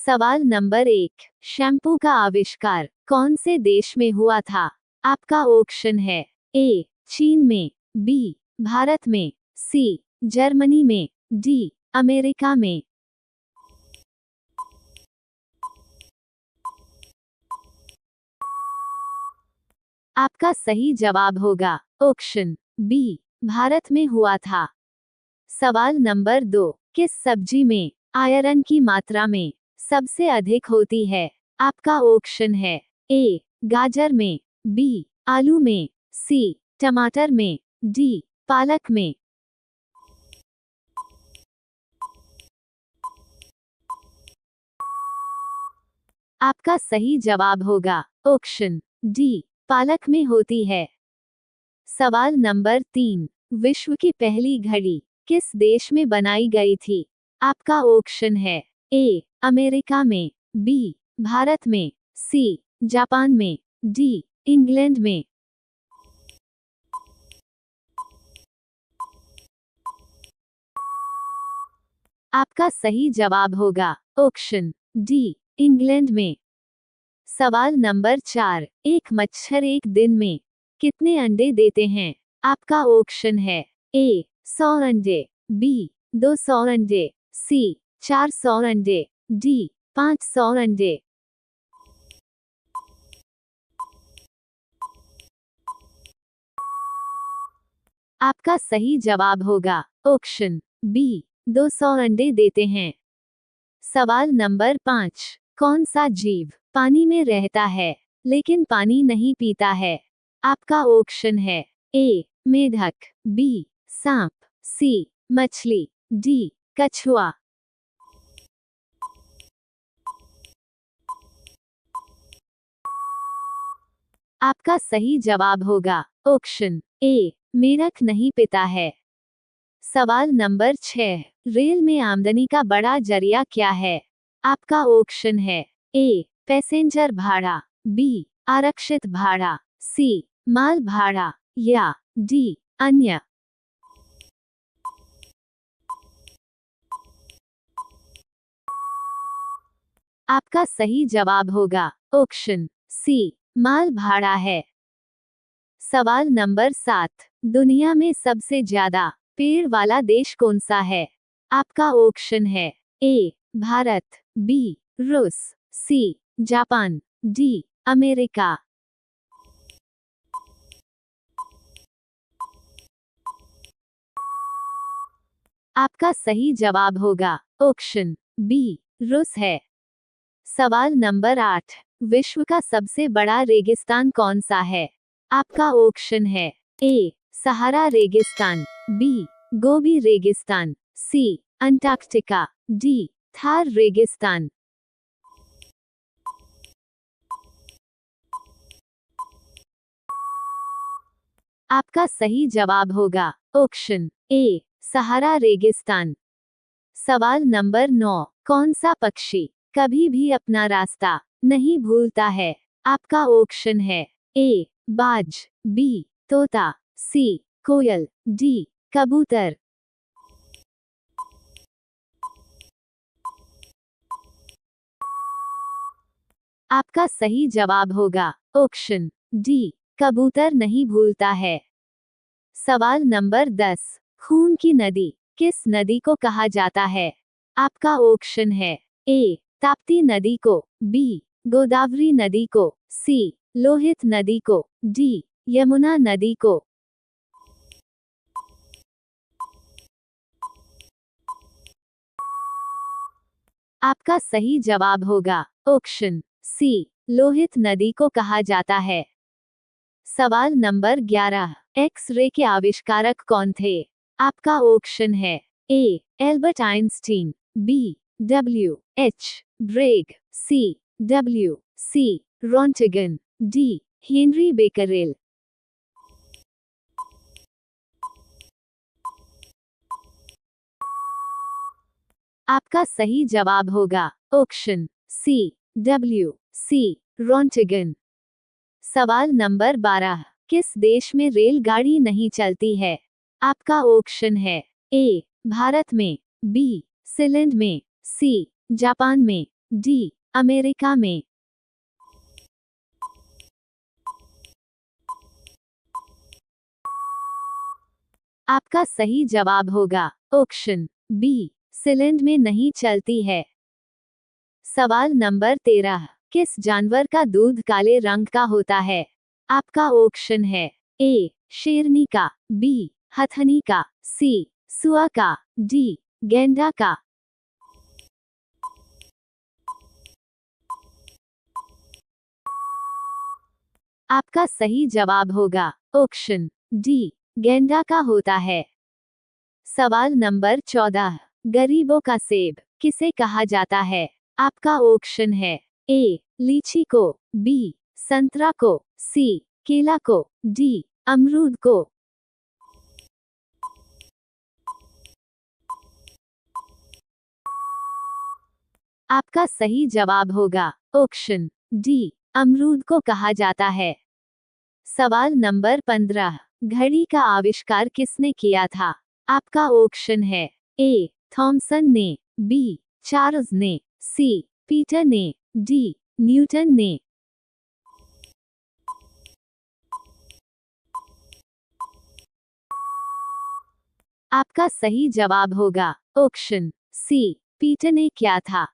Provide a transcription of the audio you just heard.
सवाल number 1, shampoo का आविष्कार कौन से देश में हुआ था? आपका ऑप्शन है ए चीन में, बी भारत में, सी जर्मनी में, डी अमेरिका में। आपका सही जवाब होगा ऑप्शन बी भारत में हुआ था। सवाल नंबर 2, किस सब्जी में आयरन की मात्रा में सबसे अधिक होती है? आपका ऑप्शन है ए गाजर में, बी आलू में, सी टमाटर में, डी पालक में। आपका सही जवाब होगा ऑप्शन डी पालक में होती है। सवाल नंबर 3, विश्व की पहली घड़ी किस देश में बनाई गई थी? आपका ऑप्शन है ए अमेरिका में, बी भारत में, सी जापान में, डी इंग्लैंड में। आपका सही जवाब होगा ऑप्शन डी इंग्लैंड में। सवाल नंबर 4, एक मच्छर एक दिन में कितने अंडे देते हैं? आपका ऑप्शन है ए 100 अंडे, बी 200 अंडे, सी 400 अंडे, डी 500 अंडे। आपका सही जवाब होगा ऑप्शन बी 200 अंडे देते हैं। सवाल नंबर 5, कौन सा जीव पानी में रहता है लेकिन पानी नहीं पीता है? आपका ऑप्शन है ए मेढक, बी सांप, सी मछली, डी कछुआ। आपका सही जवाब होगा ऑप्शन ए मेढक नहीं पीता है। सवाल नंबर 6, रेल में आमदनी का बड़ा जरिया क्या है? आपका ऑप्शन है ए पैसेंजर भाड़ा, बी आरक्षित भाड़ा, सी माल भाड़ा, या डी अन्य। आपका सही जवाब होगा ऑप्शन सी माल भाड़ा है। सवाल नंबर 7, दुनिया में सबसे ज्यादा पेड़ वाला देश कौन सा है? आपका ऑप्शन है ए भारत, बी रूस, सी जापान, डी अमेरिका। आपका सही जवाब होगा ऑप्शन बी रूस है। सवाल नंबर 8, विश्व का सबसे बड़ा रेगिस्तान कौन सा है? आपका ऑप्शन है ए सहारा रेगिस्तान, बी गोबी रेगिस्तान, सी अंटार्कटिका, डी थार रेगिस्तान। आपका सही जवाब होगा ऑप्शन ए सहारा रेगिस्तान। सवाल नंबर 9, कौन सा पक्षी कभी भी अपना रास्ता नहीं भूलता है? आपका ऑप्शन है ए बाज, बी तोता, सी कोयल, डी कबूतर। आपका सही जवाब होगा ऑप्शन डी कबूतर नहीं भूलता है। सवाल नंबर 10, खून की नदी किस नदी को कहा जाता है? आपका ऑप्शन है ए ताप्ती नदी को, बी गोदावरी नदी को, सी लोहित नदी को, डी यमुना नदी को। आपका सही जवाब होगा ऑप्शन सी लोहित नदी को कहा जाता है। सवाल नंबर 11, एक्स-रे के आविष्कारक कौन थे? आपका ऑप्शन है A Albert Einstein, B W H Bragg, C W C Rontgen, D Henri Becquerel. आपका सही जवाब होगा ऑप्शन सी डब्ल्यू सी रॉन्टिगन। सवाल नंबर 12, किस देश में रेलगाड़ी नहीं चलती है? आपका ऑप्शन है ए भारत में, बी फिनलैंड में, सी जापान में, डी अमेरिका में। आपका सही जवाब होगा ऑप्शन बी सिलिंड में नहीं चलती है। सवाल नंबर 13, किस जानवर का दूध काले रंग का होता है? आपका ऑप्शन है ए शेरनी का, बी हथनी का, सी सुआ का, डी गैंडा का। आपका सही जवाब होगा ऑप्शन डी गैंडा का होता है। सवाल नंबर 14, गरीबों का सेब किसे कहा जाता है? आपका ऑप्शन है ए लीची को, बी संतरा को, सी केला को, डी अमरूद को। आपका सही जवाब होगा ऑप्शन डी अमरूद को कहा जाता है। सवाल नंबर 15, घड़ी का आविष्कार किसने किया था? आपका ऑप्शन है ए थॉमसन ने, बी चार्ल्स ने, सी पीटर ने, डी न्यूटन ने। आपका सही जवाब होगा ऑप्शन सी पीटर ने किया था।